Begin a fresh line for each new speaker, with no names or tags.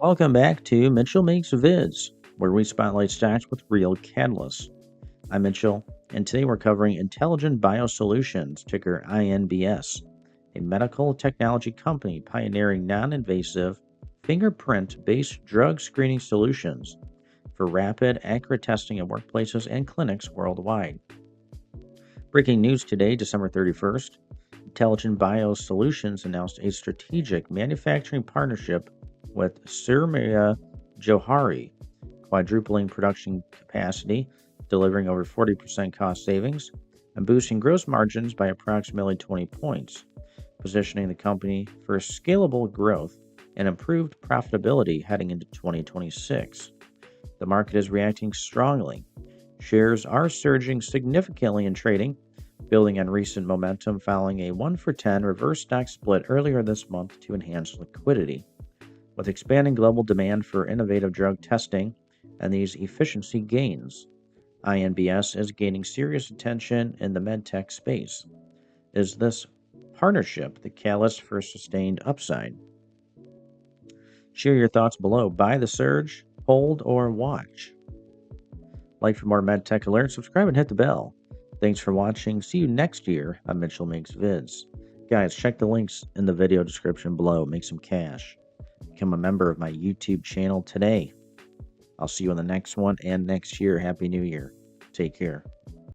Welcome back to Mitchell Makes Vids, where we spotlight stocks with real catalysts. I'm Mitchell, and today we're covering Intelligent Biosolutions, ticker INBS, a medical technology company pioneering non invasive, fingerprint based drug screening solutions for rapid, accurate testing at workplaces and clinics worldwide. Breaking news today, December 31st. Intelligent Biosolutions announced a strategic manufacturing partnership with Surmia Johari, quadrupling production capacity, delivering over 40% cost savings, and boosting gross margins by approximately 20 points, positioning the company for scalable growth and improved profitability heading into 2026. The market is reacting strongly. Shares are surging significantly in trading, building on recent momentum following a 1 for 10 reverse stock split earlier this month to enhance liquidity. With expanding global demand for innovative drug testing and these efficiency gains, INBS is gaining serious attention in the medtech space. Is this partnership the catalyst for sustained upside? Share your thoughts below. Buy the surge, hold, or watch. Like for more medtech alerts, subscribe and hit the bell. Thanks for watching. See you next year on Mitchell Makes Vids. Guys, check the links in the video description below. Make some cash. Become a member of my YouTube channel today. I'll see you on the next one and next year. Happy New Year. Take care.